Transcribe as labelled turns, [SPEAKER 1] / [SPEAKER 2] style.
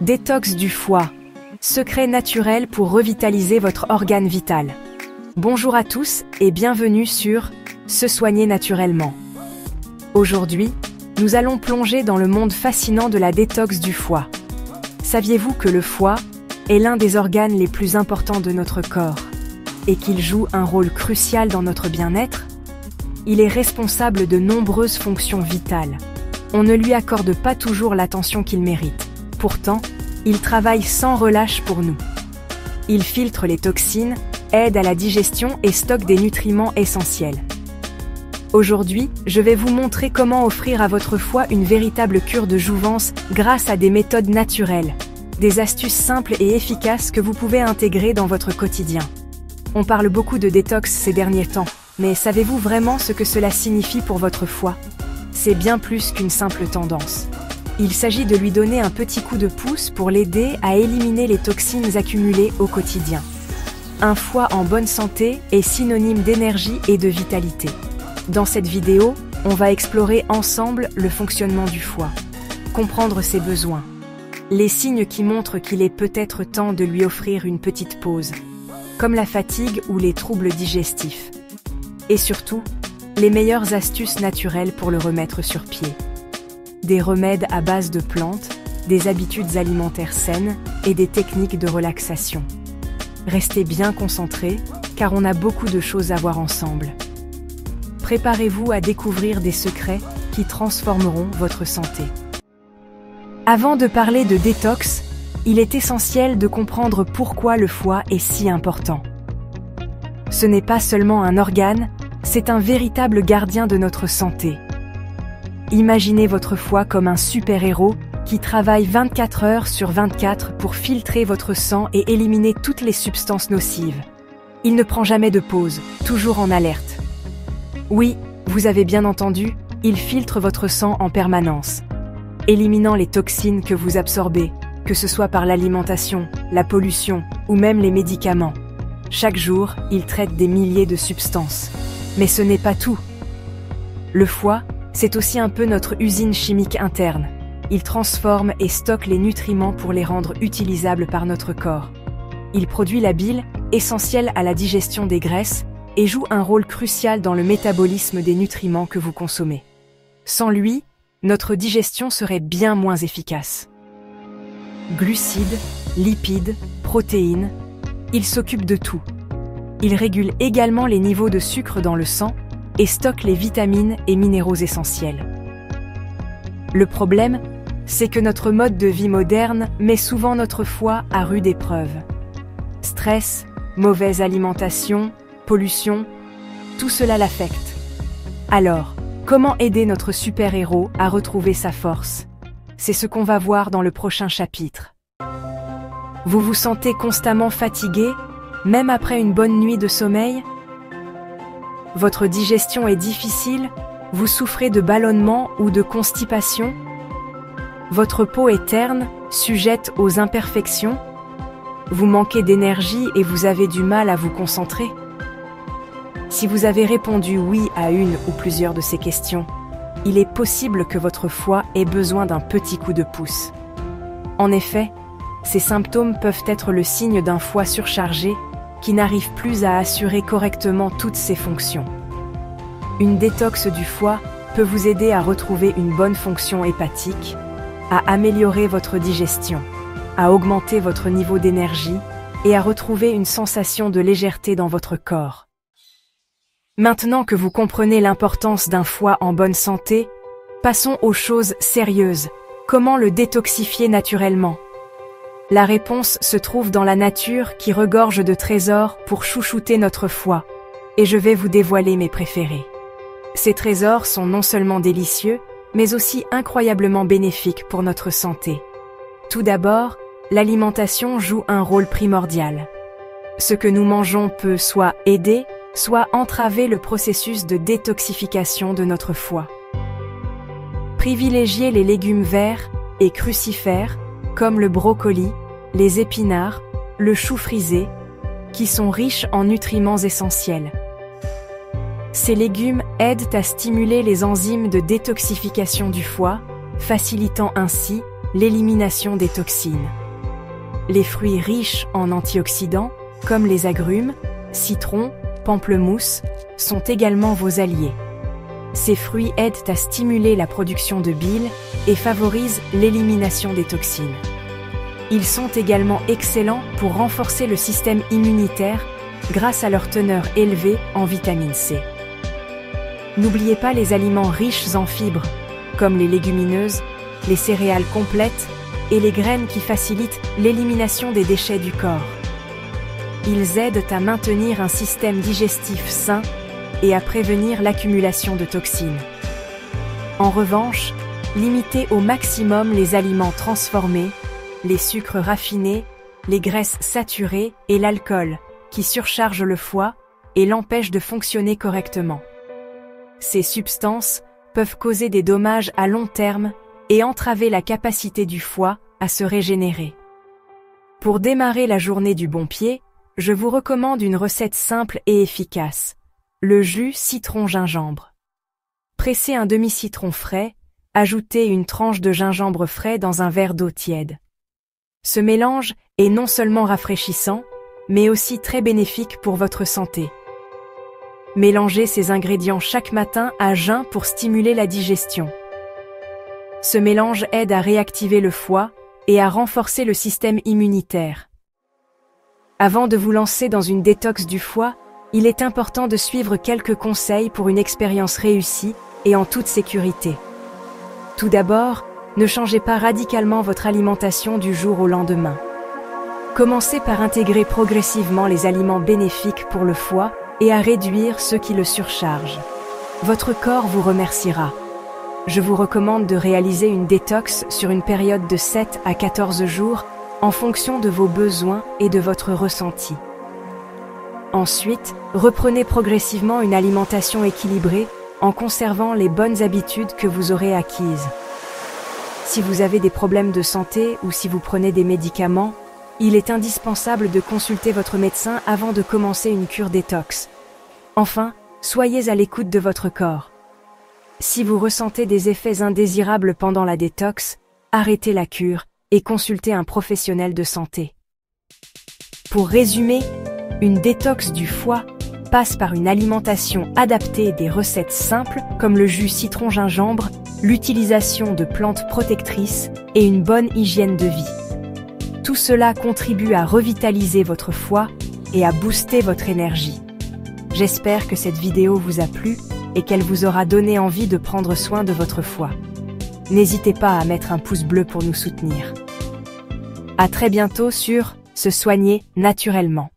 [SPEAKER 1] Détox du foie. Secret naturel pour revitaliser votre organe vital. Bonjour à tous et bienvenue sur Se soigner naturellement. Aujourd'hui, nous allons plonger dans le monde fascinant de la détox du foie. Saviez-vous que le foie est l'un des organes les plus importants de notre corps et qu'il joue un rôle crucial dans notre bien-être? Il est responsable de nombreuses fonctions vitales. On ne lui accorde pas toujours l'attention qu'il mérite. Pourtant, il travaille sans relâche pour nous. Il filtre les toxines, aide à la digestion et stocke des nutriments essentiels. Aujourd'hui, je vais vous montrer comment offrir à votre foie une véritable cure de jouvence grâce à des méthodes naturelles, des astuces simples et efficaces que vous pouvez intégrer dans votre quotidien. On parle beaucoup de détox ces derniers temps, mais savez-vous vraiment ce que cela signifie pour votre foie? C'est bien plus qu'une simple tendance. Il s'agit de lui donner un petit coup de pouce pour l'aider à éliminer les toxines accumulées au quotidien. Un foie en bonne santé est synonyme d'énergie et de vitalité. Dans cette vidéo, on va explorer ensemble le fonctionnement du foie, comprendre ses besoins, les signes qui montrent qu'il est peut-être temps de lui offrir une petite pause, comme la fatigue ou les troubles digestifs. Et surtout, les meilleures astuces naturelles pour le remettre sur pied. Des remèdes à base de plantes, des habitudes alimentaires saines et des techniques de relaxation. Restez bien concentrés, car on a beaucoup de choses à voir ensemble. Préparez-vous à découvrir des secrets qui transformeront votre santé. Avant de parler de détox, il est essentiel de comprendre pourquoi le foie est si important. Ce n'est pas seulement un organe, c'est un véritable gardien de notre santé. Imaginez votre foie comme un super-héros qui travaille 24 heures sur 24 pour filtrer votre sang et éliminer toutes les substances nocives. Il ne prend jamais de pause, toujours en alerte. Oui, vous avez bien entendu, il filtre votre sang en permanence, éliminant les toxines que vous absorbez, que ce soit par l'alimentation, la pollution ou même les médicaments. Chaque jour, il traite des milliers de substances. Mais ce n'est pas tout. Le foie, c'est aussi un peu notre usine chimique interne. Il transforme et stocke les nutriments pour les rendre utilisables par notre corps. Il produit la bile, essentielle à la digestion des graisses, et joue un rôle crucial dans le métabolisme des nutriments que vous consommez. Sans lui, notre digestion serait bien moins efficace. Glucides, lipides, protéines, il s'occupe de tout. Il régule également les niveaux de sucre dans le sang et stocke les vitamines et minéraux essentiels. Le problème, c'est que notre mode de vie moderne met souvent notre foie à rude épreuve. Stress, mauvaise alimentation, pollution, tout cela l'affecte. Alors, comment aider notre super-héros à retrouver sa force? C'est ce qu'on va voir dans le prochain chapitre. Vous vous sentez constamment fatigué, même après une bonne nuit de sommeil? Votre digestion est difficile? Vous souffrez de ballonnement ou de constipation? Votre peau est terne, sujette aux imperfections? Vous manquez d'énergie et vous avez du mal à vous concentrer? Si vous avez répondu oui à une ou plusieurs de ces questions, il est possible que votre foie ait besoin d'un petit coup de pouce. En effet, ces symptômes peuvent être le signe d'un foie surchargé qui n'arrive plus à assurer correctement toutes ses fonctions. Une détox du foie peut vous aider à retrouver une bonne fonction hépatique, à améliorer votre digestion, à augmenter votre niveau d'énergie et à retrouver une sensation de légèreté dans votre corps. Maintenant que vous comprenez l'importance d'un foie en bonne santé, passons aux choses sérieuses. Comment le détoxifier naturellement? La réponse se trouve dans la nature qui regorge de trésors pour chouchouter notre foie, et je vais vous dévoiler mes préférés. Ces trésors sont non seulement délicieux, mais aussi incroyablement bénéfiques pour notre santé. Tout d'abord, l'alimentation joue un rôle primordial. Ce que nous mangeons peut soit aider, soit entraver le processus de détoxification de notre foie. Privilégiez les légumes verts et crucifères, comme le brocoli, les épinards, le chou frisé, qui sont riches en nutriments essentiels. Ces légumes aident à stimuler les enzymes de détoxification du foie, facilitant ainsi l'élimination des toxines. Les fruits riches en antioxydants, comme les agrumes, citrons, pamplemousse, sont également vos alliés. Ces fruits aident à stimuler la production de bile et favorisent l'élimination des toxines. Ils sont également excellents pour renforcer le système immunitaire grâce à leur teneur élevée en vitamine C. N'oubliez pas les aliments riches en fibres, comme les légumineuses, les céréales complètes et les graines qui facilitent l'élimination des déchets du corps. Ils aident à maintenir un système digestif sain et à prévenir l'accumulation de toxines. En revanche, limitez au maximum les aliments transformés, les sucres raffinés, les graisses saturées et l'alcool, qui surchargent le foie et l'empêchent de fonctionner correctement. Ces substances peuvent causer des dommages à long terme et entraver la capacité du foie à se régénérer. Pour démarrer la journée du bon pied, je vous recommande une recette simple et efficace, le jus citron-gingembre. Pressez un demi-citron frais, ajoutez une tranche de gingembre frais dans un verre d'eau tiède. Ce mélange est non seulement rafraîchissant, mais aussi très bénéfique pour votre santé. Mélangez ces ingrédients chaque matin à jeun pour stimuler la digestion. Ce mélange aide à réactiver le foie et à renforcer le système immunitaire. Avant de vous lancer dans une détox du foie, il est important de suivre quelques conseils pour une expérience réussie et en toute sécurité. Tout d'abord, ne changez pas radicalement votre alimentation du jour au lendemain. Commencez par intégrer progressivement les aliments bénéfiques pour le foie et à réduire ceux qui le surchargent. Votre corps vous remerciera. Je vous recommande de réaliser une détox sur une période de 7 à 14 jours en fonction de vos besoins et de votre ressenti. Ensuite, reprenez progressivement une alimentation équilibrée en conservant les bonnes habitudes que vous aurez acquises. Si vous avez des problèmes de santé ou si vous prenez des médicaments, il est indispensable de consulter votre médecin avant de commencer une cure détox. Enfin, soyez à l'écoute de votre corps. Si vous ressentez des effets indésirables pendant la détox, arrêtez la cure et consultez un professionnel de santé. Pour résumer, une détox du foie passe par une alimentation adaptée et des recettes simples comme le jus citron-gingembre, l'utilisation de plantes protectrices et une bonne hygiène de vie. Tout cela contribue à revitaliser votre foie et à booster votre énergie. J'espère que cette vidéo vous a plu et qu'elle vous aura donné envie de prendre soin de votre foie. N'hésitez pas à mettre un pouce bleu pour nous soutenir. À très bientôt sur Se soigner naturellement.